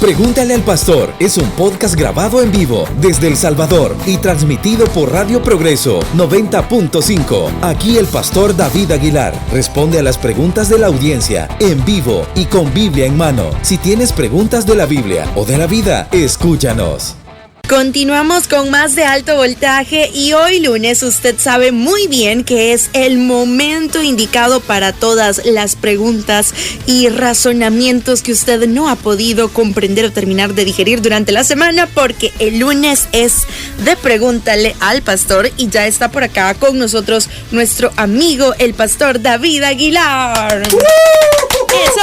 Pregúntale al Pastor es un podcast grabado en vivo desde El Salvador y transmitido por Radio Progreso 90.5. Aquí el Pastor David Aguilar responde a las preguntas de la audiencia en vivo y con Biblia en mano. Si tienes preguntas de la Biblia o de la vida, escúchanos. Continuamos con más de Alto Voltaje y hoy lunes usted sabe muy bien que es el momento indicado para todas las preguntas y razonamientos que usted no ha podido comprender o terminar de digerir durante la semana, porque el lunes es de Pregúntale al Pastor y ya está por acá con nosotros nuestro amigo el Pastor David Aguilar. ¡Eso!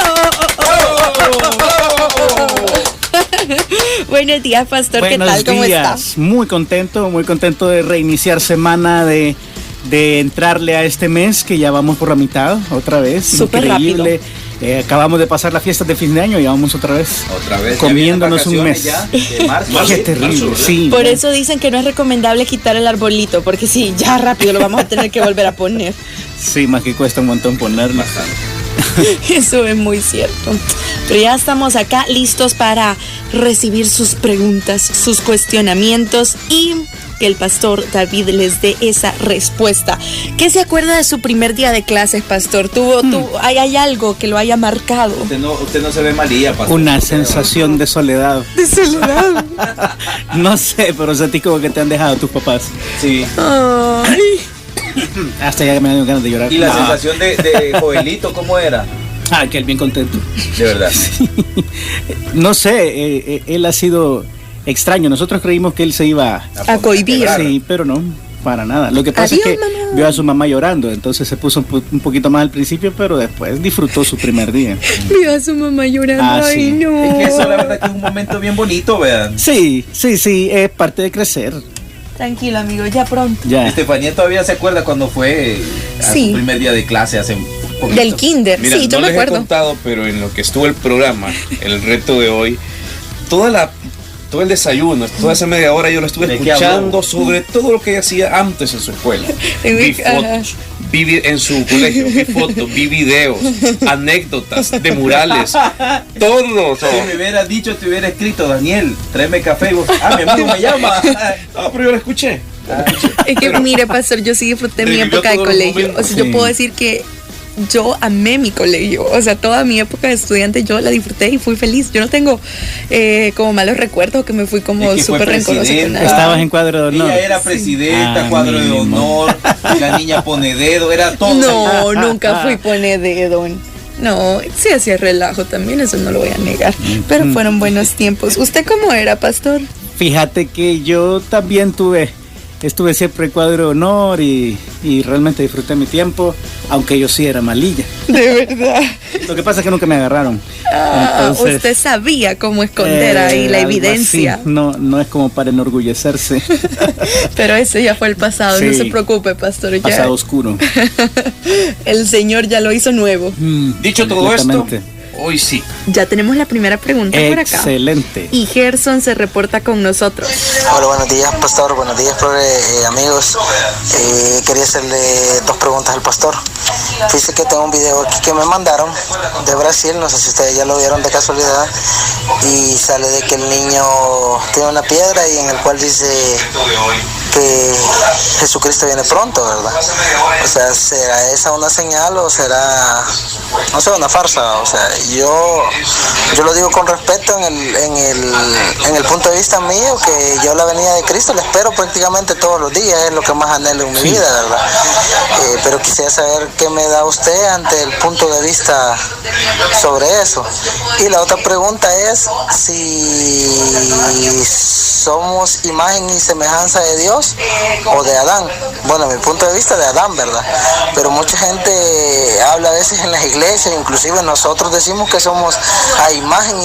Buenos días, Pastor. ¿Qué tal? ¿Cómo está? Muy contento de reiniciar semana, de entrarle a este mes que ya vamos por la mitad otra vez. Súper increíble. Rápido. Acabamos de pasar las fiestas de fin de año y vamos otra vez comiéndonos un mes. Ya de marzo, qué terrible, marzo, sí. Por eso dicen que no es recomendable quitar el arbolito, porque sí, ya rápido lo vamos a tener que volver a poner. Sí, más que cuesta un montón ponerlo. Eso es muy cierto. Pero ya estamos acá listos para recibir sus preguntas, sus cuestionamientos y que el Pastor David les dé esa respuesta. ¿Qué se acuerda de su primer día de clases, Pastor? ¿Hay algo que lo haya marcado? Usted no se ve malilla, Pastor. Una sensación de soledad. ¿De soledad? No sé, pero sentí como que te han dejado tus papás. Sí. Ay. Hasta ya me dan ganas de llorar. ¿Y la sensación de Joelito cómo era? Que él bien contento. De verdad. Sí. No sé, él ha sido extraño. Nosotros creímos que él se iba a cohibir. Sí, pero no, para nada. Lo que pasa es que vio a su mamá llorando, entonces se puso un poquito más al principio, pero después disfrutó su primer día. Vio a su mamá llorando. Sí. Ay, no. Es que eso la verdad que es un momento bien bonito, vean. Sí, es parte de crecer. Tranquilo, amigo, ya pronto. Ya. Estefanía todavía se acuerda cuando fue a su primer día de clase hace un poquito. Del kinder. Mira, sí, yo no me les acuerdo. he contado, pero en lo que estuvo el programa, el reto de hoy, todo el desayuno, toda esa media hora yo lo estuve escuchando sobre todo lo que ella hacía antes en su escuela. Vi fotos, vi en su colegio, vi fotos, vi videos, anécdotas de murales, todo. Si me hubiera dicho, te hubiera escrito, Daniel, tráeme café. Y vos, mi amigo me llama. No, pero yo lo escuché. Es que mire, Pastor, yo sí disfruté mi época de colegio. O sea, yo puedo decir que yo amé mi colegio. O sea, toda mi época de estudiante yo la disfruté y fui feliz. Yo no tengo como malos recuerdos, que me fui como súper rencorosa con nada. Estabas en cuadro de honor. Ella era presidenta, cuadro de honor, la niña pone dedo, era todo. No, nunca fui pone dedo. No, sí hacía relajo también, eso no lo voy a negar. Pero fueron buenos tiempos. ¿Usted cómo era, Pastor? Fíjate que yo también estuve siempre en cuadro de honor y realmente disfruté mi tiempo, aunque yo sí era malilla. De verdad. Lo que pasa es que nunca me agarraron. Entonces, usted sabía cómo esconder ahí la evidencia. Así. No es como para enorgullecerse. Pero eso ya fue el pasado, sí. No se preocupe, Pastor. Ya. Pasado oscuro. El Señor ya lo hizo nuevo. Dicho todo esto, hoy sí. Ya tenemos la primera pregunta por acá. Excelente. Y Gerson se reporta con nosotros. Hola, buenos días, Pastor. Buenos días, amigos. Quería hacerle dos preguntas al Pastor. Fíjese que tengo un video aquí que me mandaron de Brasil, no sé si ustedes ya lo vieron de casualidad, y sale de que el niño tiene una piedra y en el cual dice que Jesucristo viene pronto, ¿verdad? O sea, ¿será esa una señal o será, no sé, una farsa? O sea, yo lo digo con respeto en el punto de vista mío, que yo la venida de Cristo la espero prácticamente todos los días, es lo que más anhelo en mi vida, ¿verdad? Pero quisiera saber qué me da usted ante el punto de vista sobre eso. Y la otra pregunta es si somos imagen y semejanza de Dios o de Adán. Bueno, mi punto de vista de Adán, ¿verdad? Pero mucha gente habla a veces en las iglesias, inclusive nosotros decimos que somos a imagen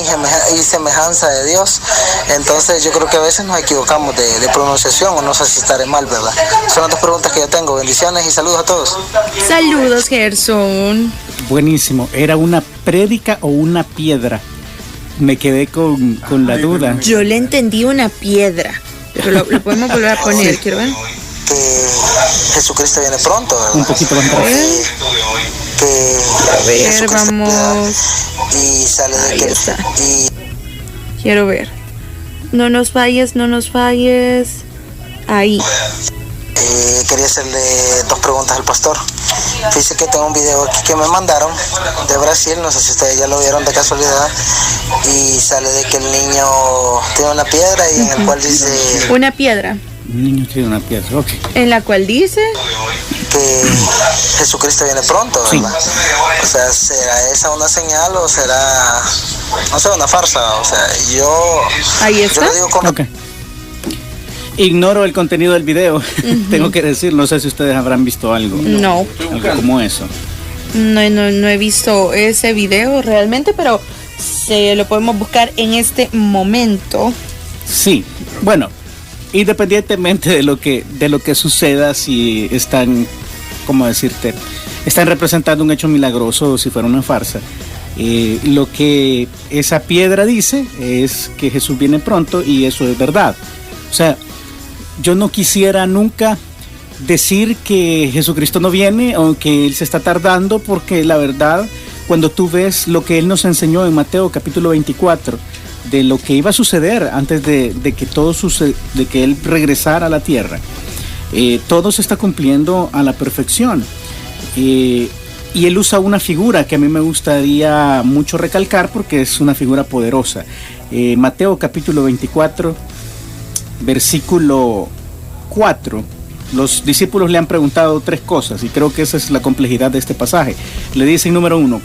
y semejanza de Dios. Entonces yo creo que a veces nos equivocamos de pronunciación, o no sé si estaré mal, ¿verdad? Son las dos preguntas que yo tengo. Bendiciones y saludos a todos. Saludos, Gerson. Buenísimo. ¿Era una prédica o una piedra? Me quedé con la duda. Yo le entendí una piedra, pero lo podemos volver a poner, quiero ver. Que Jesucristo viene pronto, ¿verdad? Un poquito más atrás. A ver, vamos. Y sale de que Quiero ver. No nos falles. Ahí. Quería hacerle 2 preguntas al pastor. Dice que tengo un video aquí que me mandaron de Brasil, no sé si ustedes ya lo vieron de casualidad, y sale de que el niño tiene una piedra y en el cual dice... Una piedra. Un niño tiene una piedra, ok. En la cual dice... que Jesucristo viene pronto, ¿verdad? Sí. O sea, ¿será esa una señal o será, no sé, una farsa? O sea, Ahí está. Yo lo digo con... Okay. Ignoro el contenido del video, tengo que decir, no sé si ustedes habrán visto algo. No. Algo como eso. No he visto ese video realmente, pero se lo podemos buscar en este momento. Sí, bueno, independientemente de lo que suceda, si están, ¿cómo decirte? Están representando un hecho milagroso o si fuera una farsa. Lo que esa piedra dice es que Jesús viene pronto y eso es verdad. O sea, yo no quisiera nunca decir que Jesucristo no viene o que Él se está tardando, porque la verdad, cuando tú ves lo que Él nos enseñó en Mateo capítulo 24, de lo que iba a suceder antes de que Él regresara a la tierra, todo se está cumpliendo a la perfección. Y Él usa una figura que a mí me gustaría mucho recalcar porque es una figura poderosa. Mateo capítulo 24, versículo 4. Los discípulos le han preguntado 3 cosas y creo que esa es la complejidad de este pasaje. Le dicen, número 1,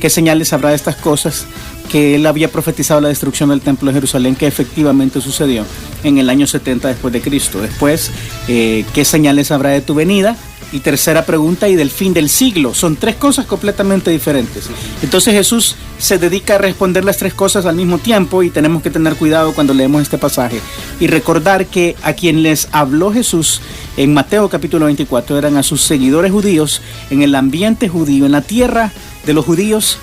¿qué señales habrá de estas cosas? Que Él había profetizado la destrucción del templo de Jerusalén, que efectivamente sucedió en el año 70 después de Cristo. Después, ¿qué señales habrá de tu venida? Y tercera pregunta, y del fin del siglo. Son 3 cosas completamente diferentes. Entonces Jesús se dedica a responder las 3 cosas al mismo tiempo y tenemos que tener cuidado cuando leemos este pasaje y recordar que a quien les habló Jesús en Mateo capítulo 24 eran a sus seguidores judíos en el ambiente judío, en la tierra de los judíos,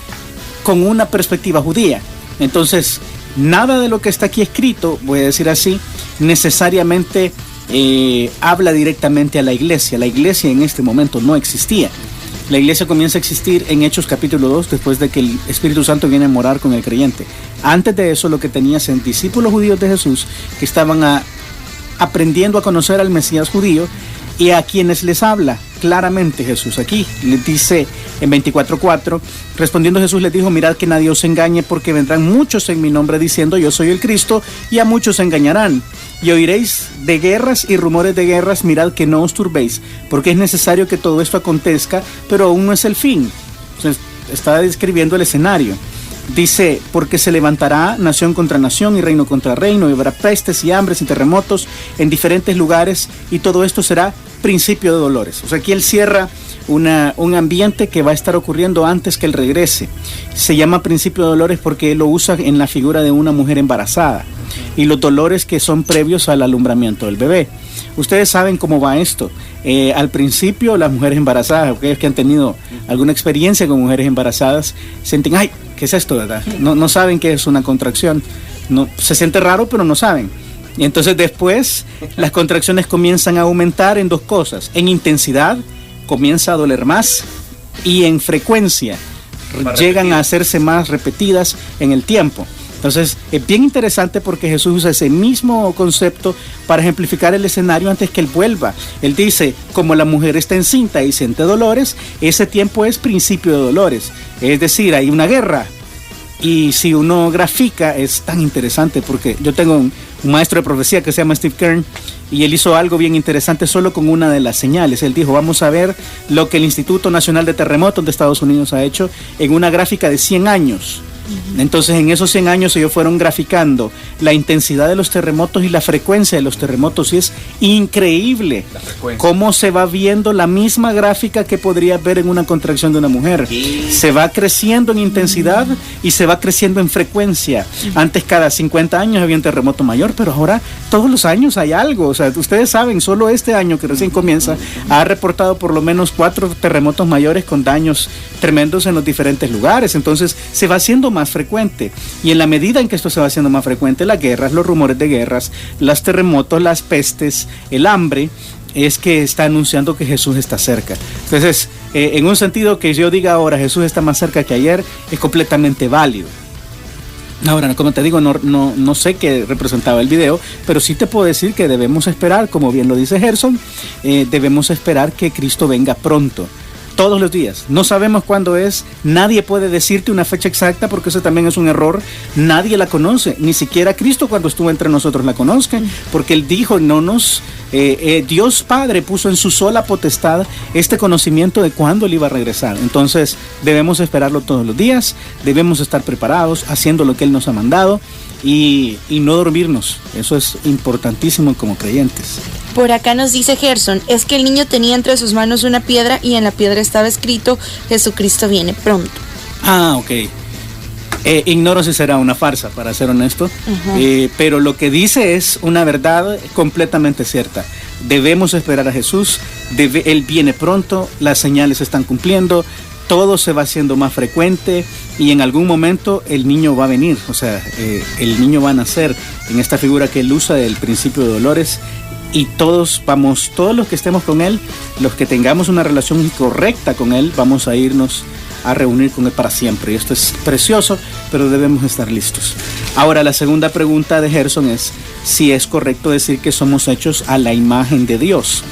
con una perspectiva judía. Entonces, nada de lo que está aquí escrito, voy a decir así, necesariamente habla directamente a la iglesia. La iglesia en este momento no existía. La iglesia comienza a existir en Hechos capítulo 2, después de que el Espíritu Santo viene a morar con el creyente. Antes de eso, lo que tenías en discípulos judíos de Jesús que estaban aprendiendo a conocer al Mesías judío, y a quienes les habla claramente Jesús. Aquí les dice en 24:4, respondiendo Jesús les dijo, mirad que nadie os engañe, porque vendrán muchos en mi nombre diciendo yo soy el Cristo, y a muchos engañarán. Y oiréis de guerras y rumores de guerras, mirad que no os turbéis, porque es necesario que todo esto acontezca, pero aún no es el fin. Entonces, está describiendo el escenario. Dice, porque se levantará nación contra nación y reino contra reino, y habrá pestes y hambres y terremotos en diferentes lugares, y todo esto será principio de dolores. O sea, aquí él cierra un ambiente que va a estar ocurriendo antes que él regrese. Se llama principio de dolores porque él lo usa en la figura de una mujer embarazada y los dolores que son previos al alumbramiento del bebé. Ustedes saben cómo va esto. Al principio, las mujeres embarazadas, aquellos que han tenido alguna experiencia con mujeres embarazadas, sienten, ay, ¿qué es esto, verdad? No saben qué es una contracción. No, se siente raro, pero no saben. Y entonces después las contracciones comienzan a aumentar en 2 cosas. En intensidad, comienza a doler más, y en frecuencia llegan a hacerse más repetidas en el tiempo. Entonces es bien interesante porque Jesús usa ese mismo concepto para ejemplificar el escenario antes que Él vuelva. Él dice, como la mujer está encinta y siente dolores, ese tiempo es principio de dolores. Es decir, hay una guerra. Y si uno grafica, es tan interesante porque yo tengo un maestro de profecía que se llama Steve Kern, y él hizo algo bien interesante solo con una de las señales. Él dijo, vamos a ver lo que el Instituto Nacional de Terremotos de Estados Unidos ha hecho en una gráfica de 100 años. Entonces en esos 100 años ellos fueron graficando la intensidad de los terremotos y la frecuencia de los terremotos, y es increíble cómo se va viendo la misma gráfica que podrías ver en una contracción de una mujer. Se va creciendo en intensidad y se va creciendo en frecuencia. Antes cada 50 años había un terremoto mayor, pero ahora todos los años hay algo. O sea, ustedes saben, solo este año que recién comienza ha reportado por lo menos 4 terremotos mayores con daños tremendos en los diferentes lugares. Entonces se va haciendo más frecuente, y en la medida en que esto se va haciendo más frecuente, las guerras, los rumores de guerras, los terremotos, las pestes, el hambre, es que está anunciando que Jesús está cerca. Entonces, en un sentido, que yo diga ahora Jesús está más cerca que ayer es completamente válido. Ahora, como te digo, no sé qué representaba el video, pero sí te puedo decir que debemos esperar, como bien lo dice Gerson, debemos esperar que Cristo venga pronto. Todos los días. No sabemos cuándo es, nadie puede decirte una fecha exacta porque eso también es un error. Nadie la conoce, ni siquiera Cristo cuando estuvo entre nosotros la conozca, porque Él dijo, Dios Padre puso en su sola potestad este conocimiento de cuándo Él iba a regresar. Entonces debemos esperarlo todos los días, debemos estar preparados, haciendo lo que Él nos ha mandado y no dormirnos. Eso es importantísimo como creyentes. Por acá nos dice Gerson, es que el niño tenía entre sus manos una piedra y en la piedra estaba escrito, Jesucristo viene pronto. Ah, ok. Ignoro si será una farsa, para ser honesto, pero lo que dice es una verdad completamente cierta. Debemos esperar a Jesús, Él viene pronto, las señales se están cumpliendo, todo se va haciendo más frecuente y en algún momento el niño va a venir, o sea, el niño va a nacer en esta figura que Él usa del principio de dolores. Y todos los que estemos con Él, los que tengamos una relación correcta con Él, vamos a irnos a reunir con Él para siempre. Y esto es precioso, pero debemos estar listos. Ahora, la segunda pregunta de Gerson es si es correcto decir que somos hechos a la imagen de Dios.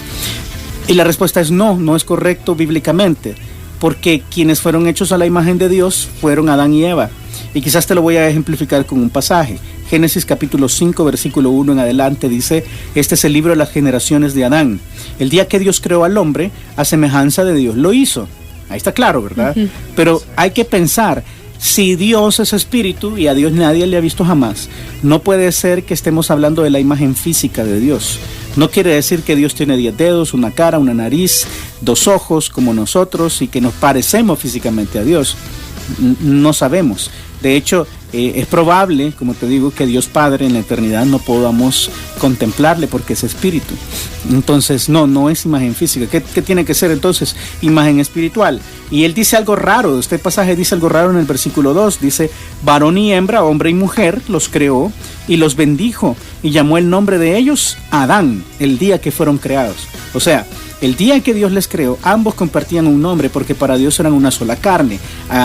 Y la respuesta es no es correcto bíblicamente, porque quienes fueron hechos a la imagen de Dios fueron Adán y Eva. Y quizás te lo voy a ejemplificar con un pasaje. Génesis capítulo 5, versículo 1 en adelante dice, este es el libro de las generaciones de Adán. El día que Dios creó al hombre, a semejanza de Dios lo hizo. Ahí está claro, ¿verdad? Pero hay que pensar, si Dios es espíritu y a Dios nadie le ha visto jamás, no puede ser que estemos hablando de la imagen física de Dios. No quiere decir que Dios tiene 10 dedos, una cara, una nariz, 2 ojos como nosotros y que nos parecemos físicamente a Dios. No sabemos. De hecho, es probable, como te digo, que Dios Padre en la eternidad no podamos contemplarle porque es espíritu. Entonces, no es imagen física. ¿Qué tiene que ser entonces? Imagen espiritual. Y él dice algo raro, este pasaje dice algo raro en el versículo 2, dice, varón y hembra, hombre y mujer, los creó y los bendijo y llamó el nombre de ellos Adán, el día que fueron creados. O sea, el día en que Dios les creó, ambos compartían un nombre porque para Dios eran una sola carne.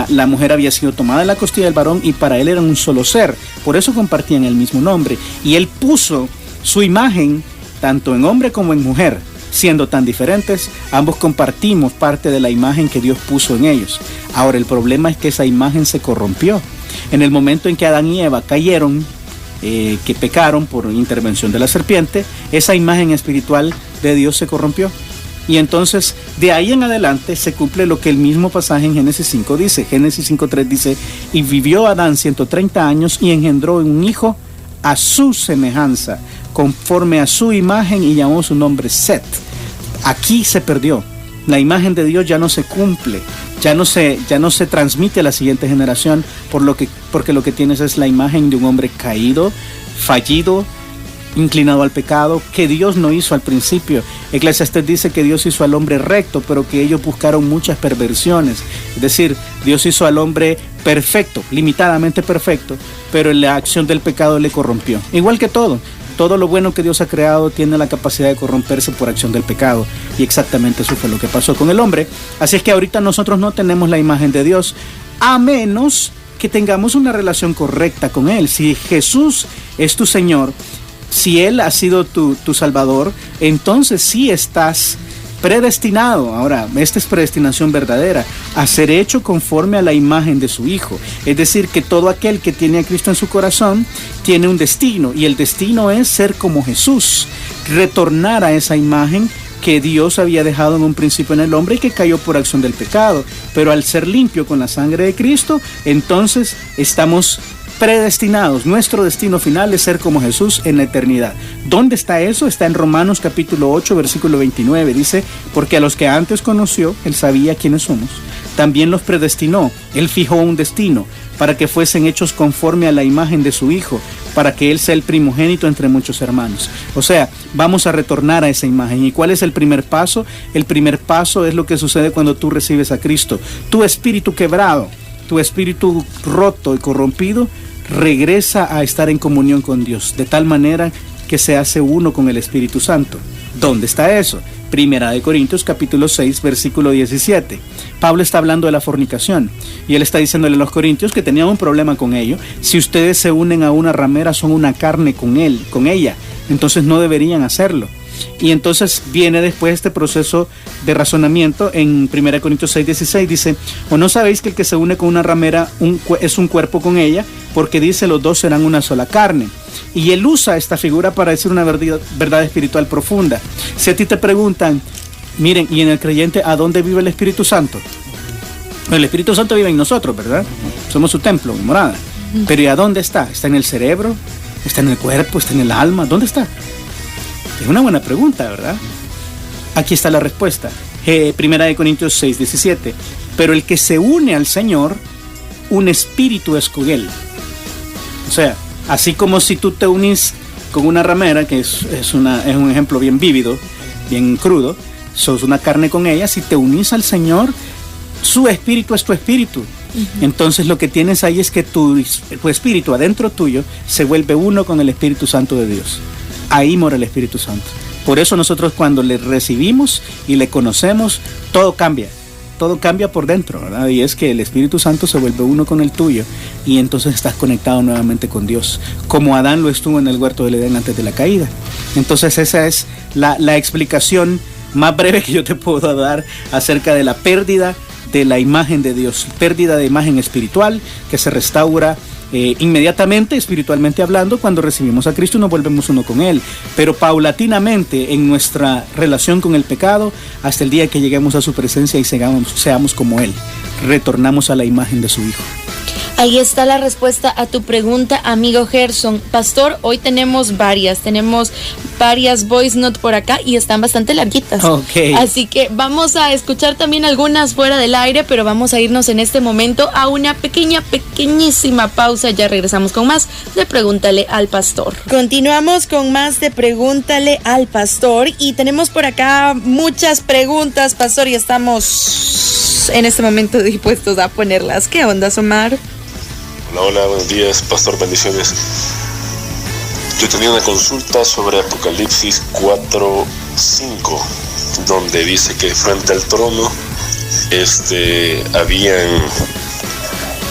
La mujer había sido tomada de la costilla del varón y para él eran un solo ser. Por eso compartían el mismo nombre. Y él puso su imagen tanto en hombre como en mujer. Siendo tan diferentes, ambos compartimos parte de la imagen que Dios puso en ellos. Ahora, el problema es que esa imagen se corrompió. En el momento en que Adán y Eva cayeron, que pecaron por intervención de la serpiente, esa imagen espiritual de Dios se corrompió. Y entonces, de ahí en adelante, se cumple lo que el mismo pasaje en Génesis 5 dice. Génesis 5:3 dice, y vivió Adán 130 años y engendró un hijo a su semejanza, conforme a su imagen, y llamó su nombre Set. Aquí se perdió. La imagen de Dios ya no se cumple, ya no se transmite a la siguiente generación, porque lo que tienes es la imagen de un hombre caído, fallido, inclinado al pecado, que Dios no hizo al principio. Eclesiastés dice que Dios hizo al hombre recto, pero que ellos buscaron muchas perversiones. Es decir, Dios hizo al hombre perfecto, limitadamente perfecto, pero la acción del pecado le corrompió. Igual que todo lo bueno que Dios ha creado tiene la capacidad de corromperse por acción del pecado. Y exactamente eso fue lo que pasó con el hombre. Así es que ahorita nosotros no tenemos la imagen de Dios, a menos que tengamos una relación correcta con Él. Si Jesús es tu Señor, si Él ha sido tu Salvador, entonces sí estás predestinado. Ahora, esta es predestinación verdadera, a ser hecho conforme a la imagen de su Hijo. Es decir, que todo aquel que tiene a Cristo en su corazón tiene un destino, y el destino es ser como Jesús, retornar a esa imagen que Dios había dejado en un principio en el hombre y que cayó por acción del pecado. Pero al ser limpio con la sangre de Cristo, entonces estamos predestinados. Nuestro destino final es ser como Jesús en la eternidad. ¿Dónde está eso? Está en Romanos capítulo 8, versículo 29. Dice, porque a los que antes conoció, Él sabía quiénes somos. También los predestinó. Él fijó un destino para que fuesen hechos conforme a la imagen de su Hijo, para que Él sea el primogénito entre muchos hermanos. O sea, vamos a retornar a esa imagen. ¿Y cuál es el primer paso? El primer paso es lo que sucede cuando tú recibes a Cristo. Tu espíritu quebrado, tu espíritu roto y corrompido, regresa a estar en comunión con Dios, de tal manera que se hace uno con el Espíritu Santo. ¿Dónde está eso? Primera de Corintios capítulo 6 versículo 17. Pablo está hablando de la fornicación y él está diciéndole a los corintios que tenían un problema con ello. Si ustedes se unen a una ramera, son una carne con ella, entonces no deberían hacerlo. Y entonces viene después este proceso de razonamiento en 1 Corintios 6:16, dice: ¿o no sabéis que el que se une con una ramera es un cuerpo con ella? Porque dice, los dos serán una sola carne. Y él usa esta figura para decir una verdad espiritual profunda. Si a ti te preguntan, miren, ¿y en el creyente a dónde vive el Espíritu Santo? El Espíritu Santo vive en nosotros, ¿verdad? Somos su templo, morada. Pero ¿y a dónde está? ¿Está en el cerebro? ¿Está en el cuerpo? ¿Está en el alma? ¿Dónde está? Es una buena pregunta, ¿verdad? Aquí está la respuesta. 1 Corintios 6:17. Pero el que se une al Señor, un espíritu es con él. O sea, así como si tú te unís con una ramera, que es un ejemplo bien vívido, bien crudo, sos una carne con ella. Si te unís al Señor, su espíritu es tu espíritu. Entonces lo que tienes ahí es que tu espíritu adentro tuyo se vuelve uno con el Espíritu Santo de Dios. Ahí mora el Espíritu Santo. Por eso nosotros cuando le recibimos y le conocemos, todo cambia por dentro, ¿verdad? Y es que el Espíritu Santo se vuelve uno con el tuyo y entonces estás conectado nuevamente con Dios, como Adán lo estuvo en el huerto del Edén antes de la caída. Entonces esa es la explicación más breve que yo te puedo dar acerca de la pérdida de la imagen de Dios, pérdida de imagen espiritual que se restaura inmediatamente, espiritualmente hablando, cuando recibimos a Cristo y nos volvemos uno con Él, pero paulatinamente en nuestra relación con el pecado, hasta el día que lleguemos a su presencia y seamos como Él, retornamos a la imagen de su Hijo. Ahí está la respuesta a tu pregunta, amigo Gerson. Pastor, hoy tenemos varias voice note por acá y están bastante larguitas. Okay. Así que vamos a escuchar también algunas fuera del aire, pero vamos a irnos en este momento a una pequeñísima pausa. Ya regresamos con más de Pregúntale al Pastor. Continuamos con más de Pregúntale al Pastor y tenemos por acá muchas preguntas, Pastor, y estamos en este momento dispuestos a ponerlas. ¿Qué onda, Omar? Hola, buenos días, Pastor, bendiciones. Yo tenía una consulta sobre Apocalipsis 4:5, donde dice que frente al trono habían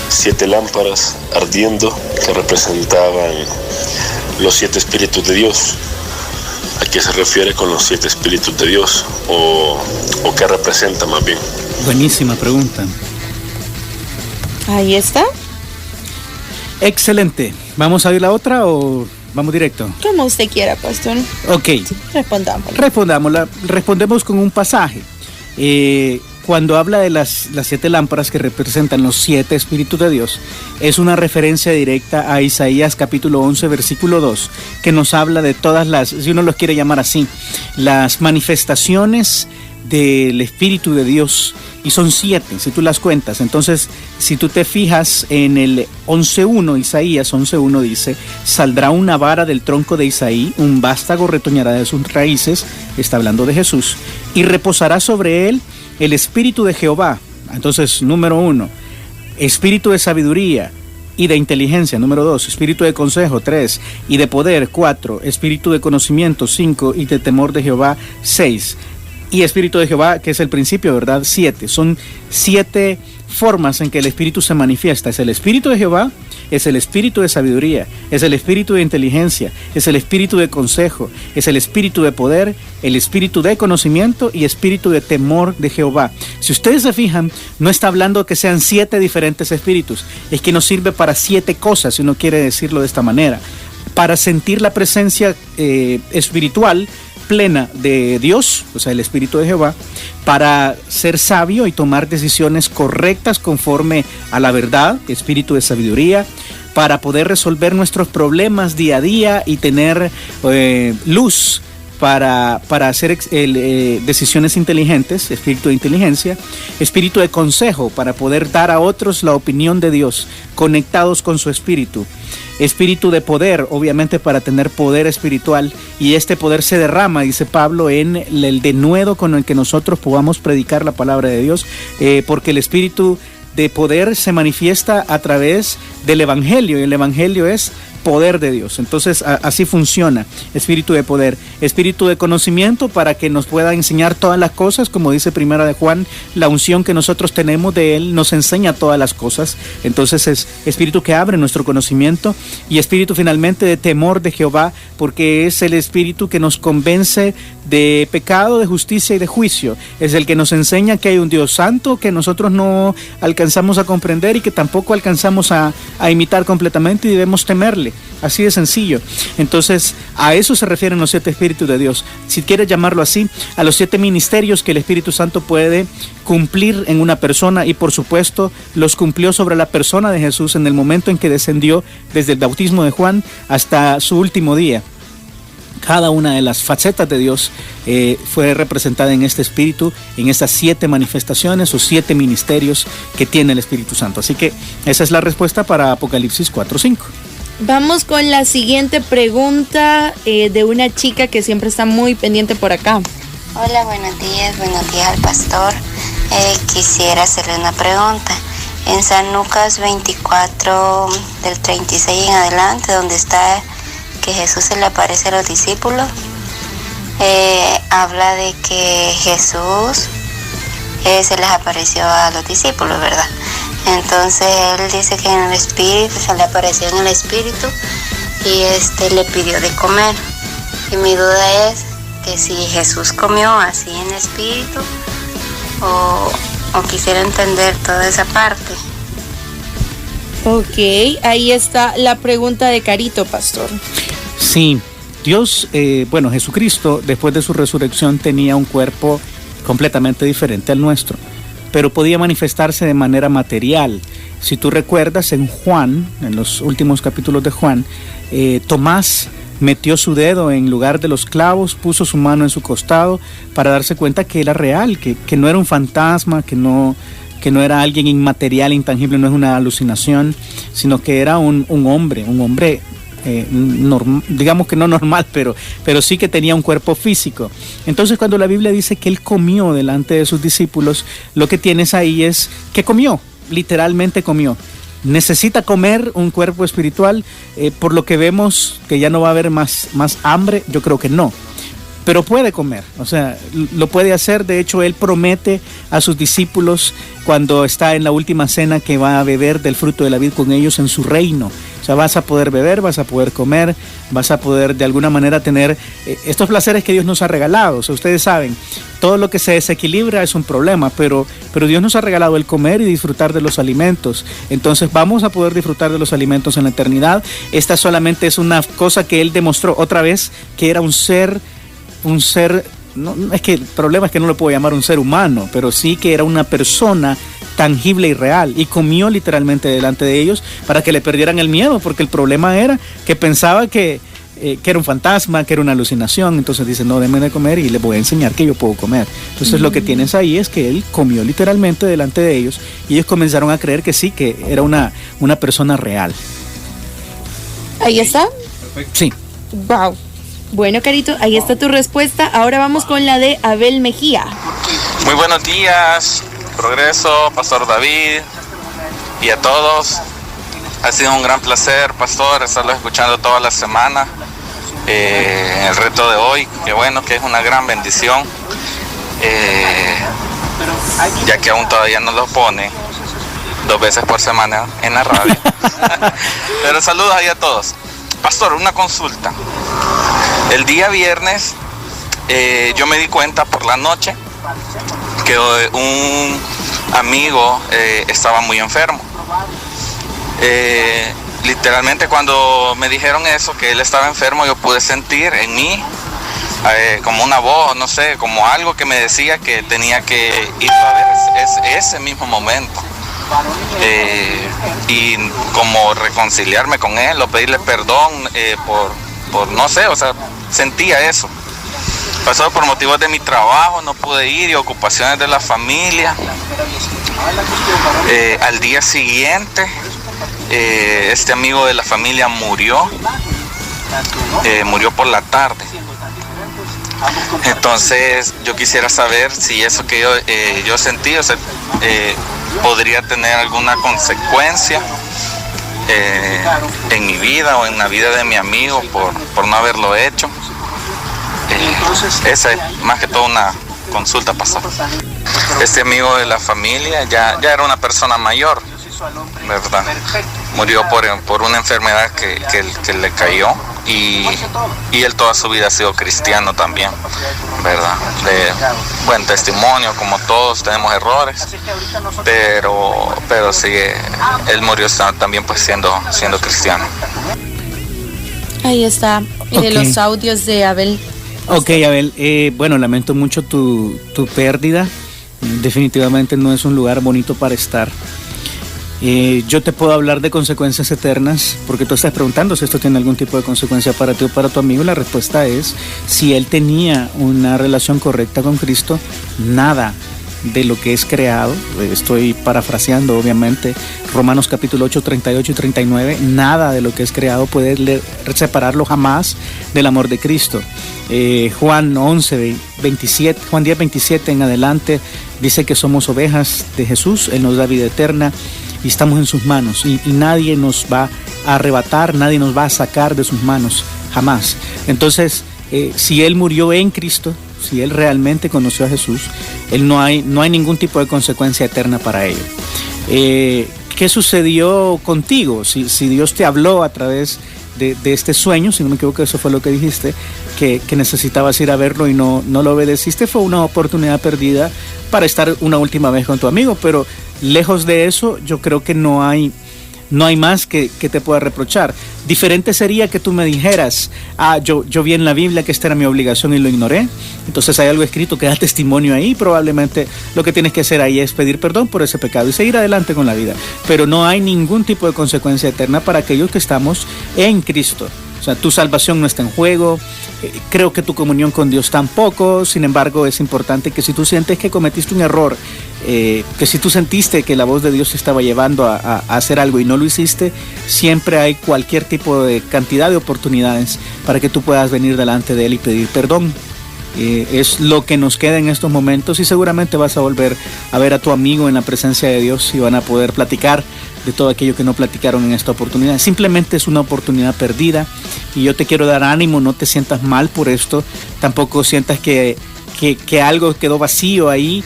7 lámparas ardiendo que representaban los 7 espíritus de Dios. ¿A qué se refiere con los 7 espíritus de Dios? ¿O qué representa más bien? Buenísima pregunta. Ahí está. Excelente. ¿Vamos a ir la otra o vamos directo? Como usted quiera, Pastor. Ok. Respondemos con un pasaje. Cuando habla de las 7 lámparas que representan los 7 espíritus de Dios, es una referencia directa a Isaías capítulo 11, versículo 2, que nos habla de todas las, si uno los quiere llamar así, las manifestaciones del Espíritu de Dios, y son 7 si tú las cuentas. Entonces, si tú te fijas en el 11.1, Isaías 11.1 dice: saldrá una vara del tronco de Isaí, un vástago retoñará de sus raíces, está hablando de Jesús, y reposará sobre él el Espíritu de Jehová. Entonces, número 1, Espíritu de sabiduría y de inteligencia. Número 2, Espíritu de consejo. 3, y de poder. 4, Espíritu de conocimiento. 5, y de temor de Jehová. 6, y Espíritu de Jehová, que es el principio, ¿verdad? 7. Son 7 formas en que el Espíritu se manifiesta. Es el Espíritu de Jehová, es el Espíritu de sabiduría, es el Espíritu de inteligencia, es el Espíritu de consejo, es el Espíritu de poder, el Espíritu de conocimiento y Espíritu de temor de Jehová. Si ustedes se fijan, no está hablando que sean 7 diferentes espíritus, es que nos sirve para 7 cosas, si uno quiere decirlo de esta manera: para sentir la presencia espiritual plena de Dios, o sea, el Espíritu de Jehová, para ser sabio y tomar decisiones correctas conforme a la verdad, Espíritu de sabiduría, para poder resolver nuestros problemas día a día y tener luz para hacer decisiones inteligentes, Espíritu de inteligencia, Espíritu de consejo, para poder dar a otros la opinión de Dios, conectados con su Espíritu, Espíritu de poder, obviamente para tener poder espiritual, y este poder se derrama, dice Pablo, en el denuedo con el que nosotros podamos predicar la palabra de Dios, porque el Espíritu de poder se manifiesta a través del Evangelio, y el Evangelio es poder de Dios. Entonces así funciona, espíritu de poder, espíritu de conocimiento para que nos pueda enseñar todas las cosas, como dice Primera de Juan, la unción que nosotros tenemos de Él nos enseña todas las cosas. Entonces es espíritu que abre nuestro conocimiento, y espíritu finalmente de temor de Jehová, porque es el espíritu que nos convence de pecado, de justicia y de juicio. Es el que nos enseña que hay un Dios santo que nosotros no alcanzamos a comprender y que tampoco alcanzamos a imitar completamente, y debemos temerle. Así de sencillo. Entonces a eso se refieren los 7 espíritus de Dios, si quieres llamarlo así, a los 7 ministerios que el Espíritu Santo puede cumplir en una persona, y por supuesto los cumplió sobre la persona de Jesús en el momento en que descendió desde el bautismo de Juan hasta su último día. Cada una de las facetas de Dios fue representada en este espíritu, en estas 7 manifestaciones o 7 ministerios que tiene el Espíritu Santo. Así que esa es la respuesta para Apocalipsis 4:5. Vamos con la siguiente pregunta de una chica que siempre está muy pendiente por acá. Hola, buenos días al pastor. Quisiera hacerle una pregunta. En San Lucas 24, del 36 en adelante, donde está que Jesús se le aparece a los discípulos, habla de que Jesús se les apareció a los discípulos, ¿verdad? Entonces él dice que en el espíritu, se le apareció en el espíritu y le pidió de comer. Y mi duda es que si Jesús comió así en espíritu, o quisiera entender toda esa parte. Ok, ahí está la pregunta de Carito, pastor. Sí, Dios, Jesucristo, después de su resurrección, tenía un cuerpo completamente diferente al nuestro, pero podía manifestarse de manera material. Si tú recuerdas, en Juan, en los últimos capítulos de Juan, Tomás metió su dedo en lugar de los clavos, puso su mano en su costado para darse cuenta que era real, que no era un fantasma, que no era alguien inmaterial, intangible, no es una alucinación, sino que era un hombre, digamos que no normal, pero sí que tenía un cuerpo físico. Entonces, cuando la Biblia dice que él comió delante de sus discípulos, lo que tienes ahí es que comió, literalmente comió. Necesita comer un cuerpo espiritual, por lo que vemos que ya no va a haber más hambre. Yo creo que no, pero puede comer, o sea, lo puede hacer. De hecho, él promete a sus discípulos cuando está en la última cena que va a beber del fruto de la vid con ellos en su reino. O sea, vas a poder beber, vas a poder comer, vas a poder de alguna manera tener estos placeres que Dios nos ha regalado. O sea, ustedes saben, todo lo que se desequilibra es un problema, pero Dios nos ha regalado el comer y disfrutar de los alimentos. Entonces vamos a poder disfrutar de los alimentos en la eternidad. Esta solamente es una cosa que Él demostró otra vez, que era un ser, no, es que el problema es que no lo puedo llamar un ser humano, pero sí que era una persona tangible y real, y comió literalmente delante de ellos para que le perdieran el miedo, porque el problema era que pensaba que era un fantasma, que era una alucinación. Entonces dice, no, denme de comer y les voy a enseñar que yo puedo comer. Entonces lo que tienes ahí es que él comió literalmente delante de ellos, y ellos comenzaron a creer que sí, que era una persona real. ¿Ahí está? Sí. Wow. Bueno, Carito, ahí está tu respuesta. Ahora vamos con la de Abel Mejía. Muy buenos días, Progreso, Pastor David y a todos. Ha sido un gran placer, Pastor, estarlo escuchando toda la semana. El reto de hoy, que bueno, que es una gran bendición, ya que aún todavía no lo pone 2 veces por semana en la radio. Pero saludos ahí a todos. Pastor, una consulta. El día viernes yo me di cuenta por la noche que un amigo estaba muy enfermo. Literalmente cuando me dijeron eso, que él estaba enfermo, yo pude sentir en mí como una voz, no sé, como algo que me decía que tenía que ir a ver ese mismo momento. Y como reconciliarme con él o pedirle perdón por no sé, o sea, sentía eso. Pasó por motivos de mi trabajo, no pude ir, y ocupaciones de la familia. Al día siguiente, este amigo de la familia murió por la tarde. Entonces yo quisiera saber si eso que yo sentí, o sea, podría tener alguna consecuencia en mi vida o en la vida de mi amigo por no haberlo hecho. Esa es más que todo una consulta, pastor. Este amigo de la familia ya era una persona mayor, ¿verdad? Murió por una enfermedad que le cayó y él toda su vida ha sido cristiano también, ¿verdad? De buen testimonio, como todos tenemos errores, pero sí, él murió también pues siendo cristiano. Ahí está, Okay. Los audios de Abel. Ok, Abel, bueno, lamento mucho tu pérdida. Definitivamente no es un lugar bonito para estar. Yo te puedo hablar de consecuencias eternas, porque tú estás preguntando si esto tiene algún tipo de consecuencia para ti o para tu amigo. La respuesta es, si él tenía una relación correcta con Cristo, nada de lo que es creado, estoy parafraseando obviamente, Romanos capítulo 8, 38 y 39, nada de lo que es creado puede separarlo jamás del amor de Cristo. Juan 11, 27, Juan 10, 27 en adelante dice que somos ovejas de Jesús, Él nos da vida eterna y estamos en sus manos y nadie nos va a arrebatar, nadie nos va a sacar de sus manos, jamás. Entonces, si Él murió en Cristo, si Él realmente conoció a Jesús, no hay ningún tipo de consecuencia eterna para ello. ¿Qué sucedió contigo? Si Dios te habló a través de este sueño, si no me equivoco, eso fue lo que dijiste, que necesitabas ir a verlo y no lo obedeciste, fue una oportunidad perdida para estar una última vez con tu amigo, pero lejos de eso, yo creo que no hay más que te pueda reprochar. Diferente sería que tú me dijeras, yo vi en la Biblia que esta era mi obligación y lo ignoré. Entonces hay algo escrito que da testimonio ahí. Probablemente lo que tienes que hacer ahí es pedir perdón por ese pecado y seguir adelante con la vida. Pero no hay ningún tipo de consecuencia eterna para aquellos que estamos en Cristo. O sea, tu salvación no está en juego, creo que tu comunión con Dios tampoco. Sin embargo, es importante que si tú sientes que cometiste un error, que si tú sentiste que la voz de Dios te estaba llevando a hacer algo y no lo hiciste, siempre hay cualquier tipo de cantidad de oportunidades para que tú puedas venir delante de Él y pedir perdón. Es lo que nos queda en estos momentos y seguramente vas a volver a ver a tu amigo en la presencia de Dios y van a poder platicar de todo aquello que no platicaron en esta oportunidad. Simplemente es una oportunidad perdida y yo te quiero dar ánimo, no te sientas mal por esto, tampoco sientas que algo quedó vacío ahí.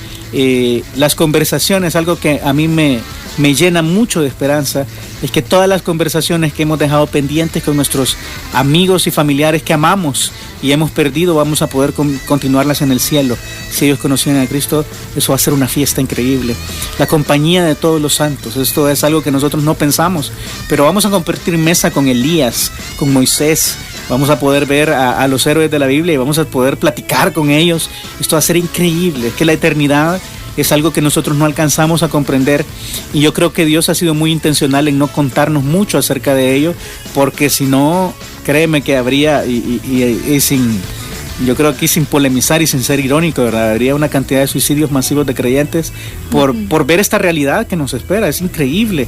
Las conversaciones, algo que a mí me llena mucho de esperanza, es que todas las conversaciones que hemos dejado pendientes con nuestros amigos y familiares que amamos y hemos perdido, vamos a poder continuarlas en el cielo. Si ellos conocían a Cristo, eso va a ser una fiesta increíble. La compañía de todos los santos, esto es algo que nosotros no pensamos, pero vamos a compartir mesa con Elías, con Moisés. Vamos a poder ver a los héroes de la Biblia y vamos a poder platicar con ellos. Esto va a ser increíble. Es que la eternidad es algo que nosotros no alcanzamos a comprender y yo creo que Dios ha sido muy intencional en no contarnos mucho acerca de ello, porque si no, créeme que habría, yo creo aquí sin polemizar y sin ser irónico, ¿verdad? Habría una cantidad de suicidios masivos de creyentes por ver esta realidad que nos espera. Es increíble,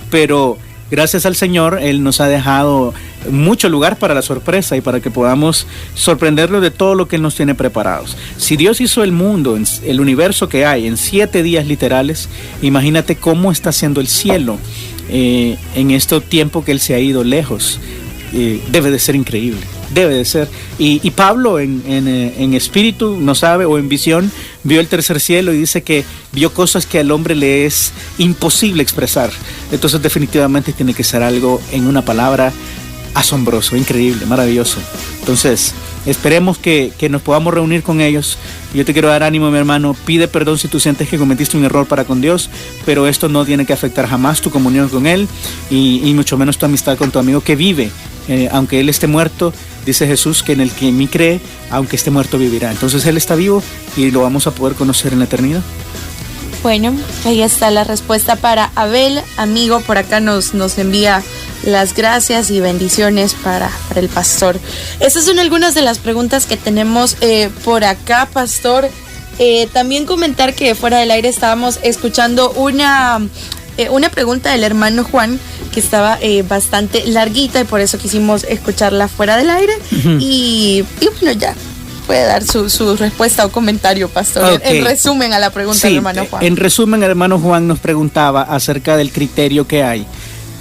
pero gracias al Señor, Él nos ha dejado mucho lugar para la sorpresa y para que podamos sorprenderlo de todo lo que Él nos tiene preparados. Si Dios hizo el mundo, el universo que hay, en 7 días literales, imagínate cómo está haciendo el cielo en este tiempo que Él se ha ido lejos. Debe de ser increíble, debe de ser. Y Pablo en espíritu, no sabe, o en visión, vio el tercer cielo y dice que vio cosas que al hombre le es imposible expresar. Entonces definitivamente tiene que ser algo, en una palabra, asombroso, increíble, maravilloso. Entonces esperemos que nos podamos reunir con ellos. Yo te quiero dar ánimo, mi hermano. Pide perdón si tú sientes que cometiste un error para con Dios, pero esto no tiene que afectar jamás tu comunión con Él y mucho menos tu amistad con tu amigo que vive. Aunque Él esté muerto, dice Jesús que en el que en mí cree, aunque esté muerto vivirá. Entonces Él está vivo y lo vamos a poder conocer en la eternidad. Bueno, ahí está la respuesta para Abel. Amigo, por acá nos envía las gracias y bendiciones para el pastor. Estas son algunas de las preguntas que tenemos por acá, pastor. También comentar que fuera del aire estábamos escuchando una pregunta del hermano Juan que estaba bastante larguita y por eso quisimos escucharla fuera del aire. Uh-huh. Y bueno, ya puede dar su respuesta o comentario, pastor. Okay. En resumen a la pregunta del hermano Juan. En resumen, el hermano Juan nos preguntaba acerca del criterio que hay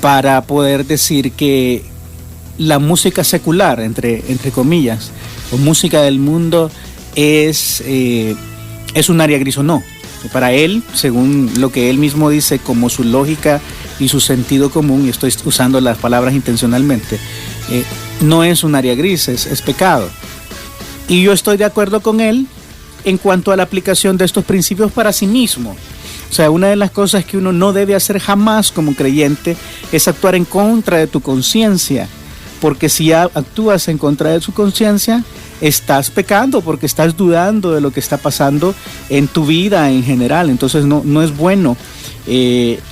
para poder decir que la música secular, entre comillas, o música del mundo, es un área gris o no. Para él, según lo que él mismo dice, como su lógica y su sentido común, y estoy usando las palabras intencionalmente, no es un área gris, es pecado. Y yo estoy de acuerdo con él en cuanto a la aplicación de estos principios para sí mismo. O sea, una de las cosas que uno no debe hacer jamás como creyente es actuar en contra de tu conciencia, porque si actúas en contra de su conciencia, estás pecando porque estás dudando de lo que está pasando en tu vida en general. Entonces no es bueno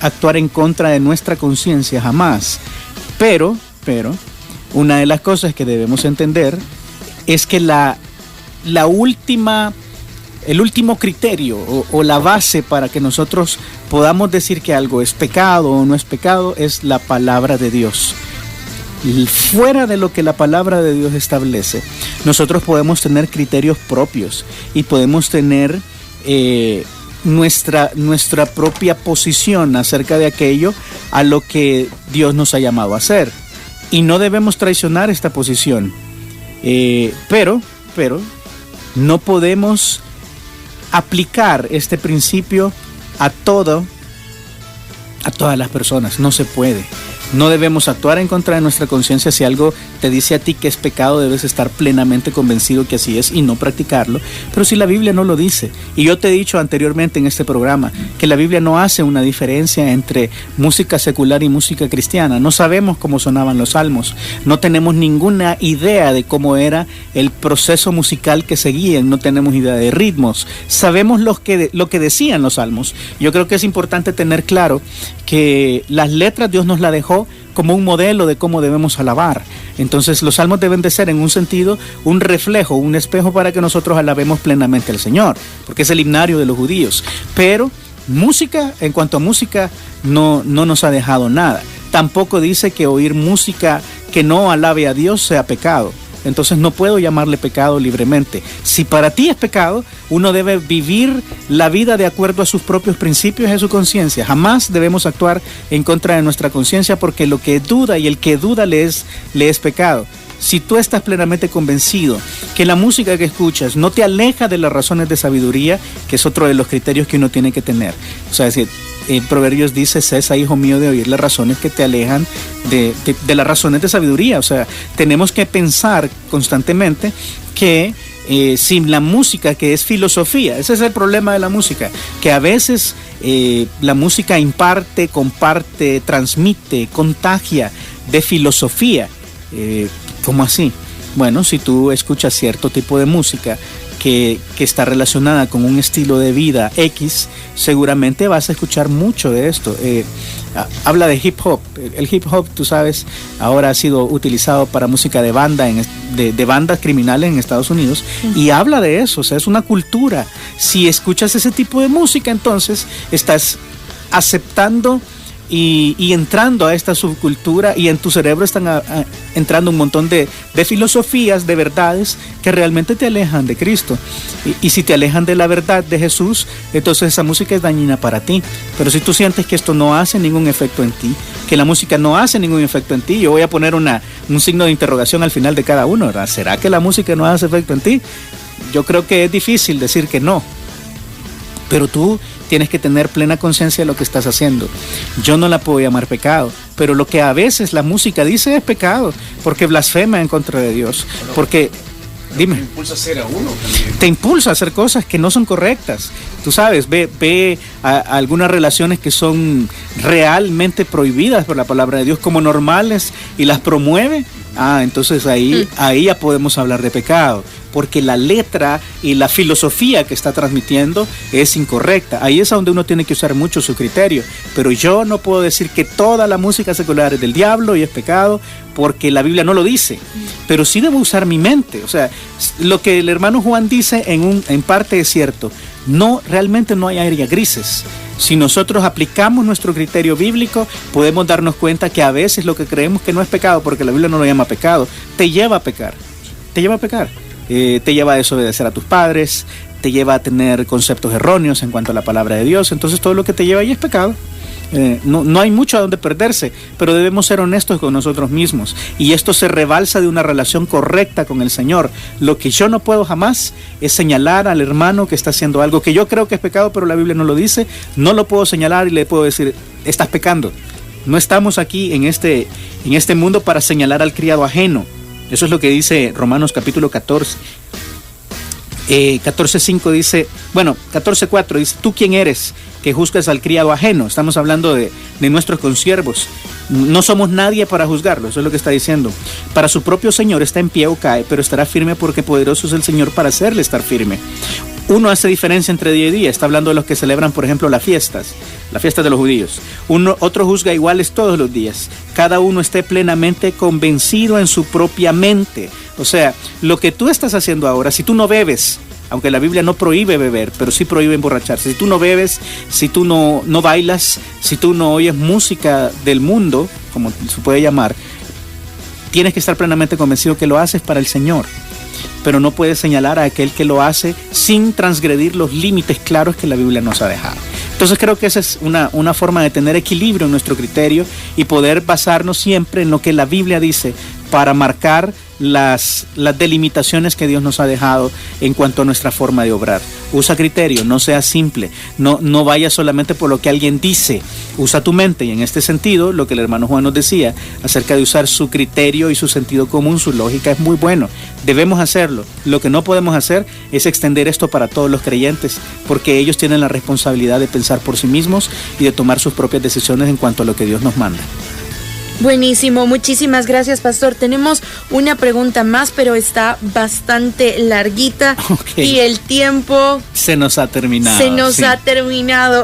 actuar en contra de nuestra conciencia jamás. Pero una de las cosas que debemos entender es que el último criterio o la base para que nosotros podamos decir que algo es pecado o no es pecado es la palabra de Dios. Fuera de lo que la palabra de Dios establece, nosotros podemos tener criterios propios y podemos tener nuestra propia posición acerca de aquello a lo que Dios nos ha llamado a hacer. Y no debemos traicionar esta posición. Pero no podemos aplicar este principio a todas las personas. No se puede. No debemos actuar en contra de nuestra conciencia. Si algo te dice a ti que es pecado, debes estar plenamente convencido que así es y no practicarlo. Pero si la Biblia no lo dice, y yo te he dicho anteriormente en este programa que la Biblia no hace una diferencia entre música secular y música cristiana. No sabemos cómo sonaban los salmos, no tenemos ninguna idea de cómo era el proceso musical que seguían, no tenemos idea de ritmos, sabemos lo que decían los salmos. Yo creo que es importante tener claro que las letras Dios nos las dejó como un modelo de cómo debemos alabar. Entonces los salmos deben de ser en un sentido un reflejo, un espejo para que nosotros alabemos plenamente al Señor, porque es el himnario de los judíos. Pero música, en cuanto a música, no nos ha dejado nada. Tampoco dice que oír música que no alabe a Dios sea pecado. Entonces no puedo llamarle pecado libremente. Si para ti es pecado, uno debe vivir la vida de acuerdo a sus propios principios y a su conciencia. Jamás debemos actuar en contra de nuestra conciencia, porque lo que duda y el que duda le es pecado. Si tú estás plenamente convencido que la música que escuchas no te aleja de las razones de sabiduría, que es otro de los criterios que uno tiene que tener. O sea, es decir, en Proverbios dice: cesa, hijo mío, de oír las razones que te alejan de las razones de sabiduría. O sea, tenemos que pensar constantemente que sin la música, que es filosofía, ese es el problema de la música, que a veces la música imparte, comparte, transmite, contagia de filosofía. ¿Cómo así? Bueno, si tú escuchas cierto tipo de música que está relacionada con un estilo de vida X, seguramente vas a escuchar mucho de esto. Habla de hip hop. El hip hop, tú sabes, ahora ha sido utilizado para música de banda, de bandas criminales en Estados Unidos, y habla de eso. O sea, es una cultura. Si escuchas ese tipo de música, entonces estás aceptando y entrando a esta subcultura, y en tu cerebro están entrando un montón de filosofías, de verdades que realmente te alejan de Cristo. Y si te alejan de la verdad de Jesús, entonces esa música es dañina para ti. Pero si tú sientes que esto no hace ningún efecto en ti, que la música no hace ningún efecto en ti, yo voy a poner un signo de interrogación al final de cada uno, ¿verdad? ¿Será que la música no hace efecto en ti? Yo creo que es difícil decir que no. Pero tú tienes que tener plena conciencia de lo que estás haciendo. Yo no la puedo llamar pecado, pero lo que a veces la música dice es pecado, porque blasfema en contra de Dios. Porque, dime, te impulsa a hacer a uno también. Te impulsa a hacer cosas que no son correctas. Tú sabes, ve a algunas relaciones que son realmente prohibidas por la palabra de Dios como normales y las promueve. Entonces ahí ya podemos hablar de pecado, porque la letra y la filosofía que está transmitiendo es incorrecta. Ahí es donde uno tiene que usar mucho su criterio. Pero yo no puedo decir que toda la música secular es del diablo y es pecado, porque la Biblia no lo dice. Pero sí debo usar mi mente. O sea, lo que el hermano Juan dice en parte es cierto. Realmente no hay áreas grises. Si nosotros aplicamos nuestro criterio bíblico, podemos darnos cuenta que a veces lo que creemos que no es pecado, porque la Biblia no lo llama pecado, te lleva a pecar. Te lleva a pecar. Te lleva a desobedecer a tus padres, te lleva a tener conceptos erróneos en cuanto a la palabra de Dios. Entonces todo lo que te lleva ahí es pecado. no hay mucho a donde perderse, pero debemos ser honestos con nosotros mismos, y esto se rebalsa de una relación correcta con el Señor. Lo que yo no puedo jamás es señalar al hermano que está haciendo algo que yo creo que es pecado, pero la Biblia no lo dice. No lo puedo señalar y le puedo decir, estás pecando. No estamos aquí en este mundo para señalar al criado ajeno. Eso es lo que dice Romanos capítulo 14. 14.5 dice, 14.4 dice, ¿tú quién eres que juzgas al criado ajeno? Estamos hablando de nuestros consiervos. No somos nadie para juzgarlo, eso es lo que está diciendo. Para su propio Señor está en pie o cae, pero estará firme porque poderoso es el Señor para hacerle estar firme. Uno hace diferencia entre día y día. Está hablando de los que celebran, por ejemplo, las fiestas de los judíos. Otro juzga iguales todos los días. Cada uno esté plenamente convencido en su propia mente. O sea, lo que tú estás haciendo ahora, si tú no bebes, aunque la Biblia no prohíbe beber, pero sí prohíbe emborracharse. Si tú no bebes, si tú no bailas, si tú no oyes música del mundo, como se puede llamar, tienes que estar plenamente convencido que lo haces para el Señor. Pero no puedes señalar a aquel que lo hace sin transgredir los límites claros que la Biblia nos ha dejado. Entonces creo que esa es una forma de tener equilibrio en nuestro criterio y poder basarnos siempre en lo que la Biblia dice para marcar las delimitaciones que Dios nos ha dejado en cuanto a nuestra forma de obrar. Usa criterio, no seas simple, no vayas solamente por lo que alguien dice, usa tu mente. Y en este sentido, lo que el hermano Juan nos decía acerca de usar su criterio y su sentido común, su lógica, es muy bueno. Debemos hacerlo. Lo que no podemos hacer es extender esto para todos los creyentes, porque ellos tienen la responsabilidad de pensar por sí mismos y de tomar sus propias decisiones en cuanto a lo que Dios nos manda. Buenísimo, muchísimas gracias, pastor. Tenemos una pregunta más, pero está bastante larguita. Y el tiempo se nos ha terminado.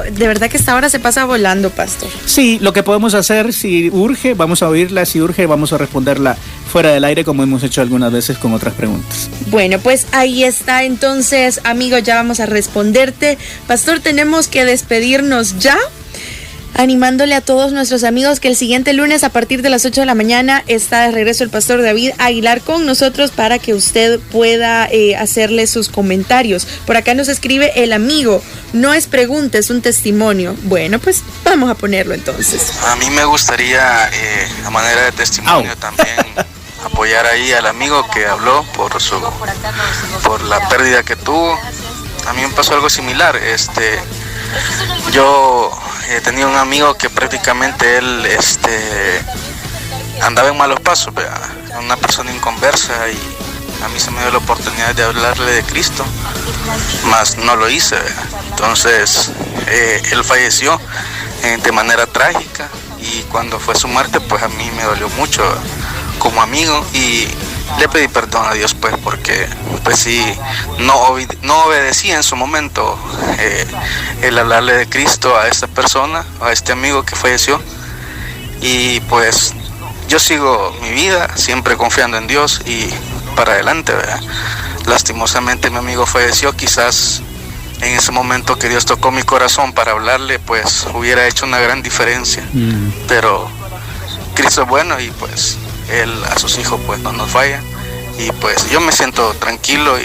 De verdad que esta hora se pasa volando, pastor. Sí, lo que podemos hacer, si urge, vamos a oírla, si urge, vamos a responderla fuera del aire, como hemos hecho algunas veces con otras preguntas. Bueno, pues ahí está. Entonces, amigo, ya vamos a responderte. Pastor, tenemos que despedirnos ya, animándole a todos nuestros amigos que el siguiente lunes a partir de las 8 de la mañana está de regreso el pastor David Aguilar con nosotros para que usted pueda hacerle sus comentarios. Por acá nos escribe el amigo, no es pregunta, es un testimonio. Bueno, pues vamos a ponerlo entonces. A mí me gustaría, a manera de testimonio también, apoyar ahí al amigo que habló por la pérdida que tuvo. A mí me pasó algo similar. Yo tenía un amigo que prácticamente él andaba en malos pasos, una persona inconversa, y a mí se me dio la oportunidad de hablarle de Cristo, mas no lo hice, Entonces él falleció de manera trágica, y cuando fue su muerte, pues a mí me dolió mucho como amigo, y le pedí perdón a Dios, pues, porque pues sí, no obedecí en su momento el hablarle de Cristo a esta persona, a este amigo que falleció. Y pues yo sigo mi vida siempre confiando en Dios y para adelante, ¿verdad? Lastimosamente mi amigo falleció, quizás en ese momento que Dios tocó mi corazón para hablarle, pues hubiera hecho una gran diferencia. Pero Cristo es bueno, y pues Él a sus hijos pues no nos falla, y pues yo me siento tranquilo,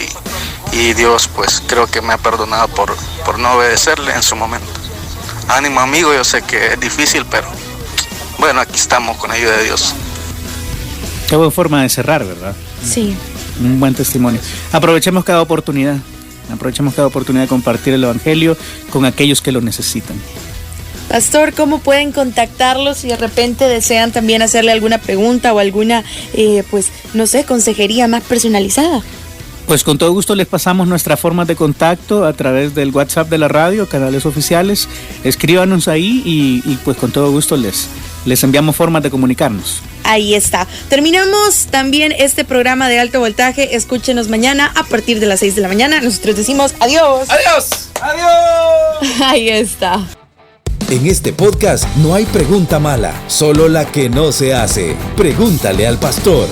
y Dios pues creo que me ha perdonado por no obedecerle en su momento. Ánimo, amigo, yo sé que es difícil, pero bueno, aquí estamos con ayuda de Dios. Qué buena forma de cerrar, ¿verdad? Sí. Un buen testimonio. Aprovechemos cada oportunidad de compartir el evangelio con aquellos que lo necesitan. Pastor, ¿cómo pueden contactarlos si de repente desean también hacerle alguna pregunta o alguna, consejería más personalizada? Pues con todo gusto les pasamos nuestras formas de contacto a través del WhatsApp de la radio, canales oficiales. Escríbanos ahí y pues con todo gusto les enviamos formas de comunicarnos. Ahí está. Terminamos también este programa de Alto Voltaje. Escúchenos mañana a partir de las 6 de la mañana. Nosotros decimos adiós. ¡Adiós! ¡Adiós! Ahí está. En este podcast no hay pregunta mala, solo la que no se hace. Pregúntale al pastor.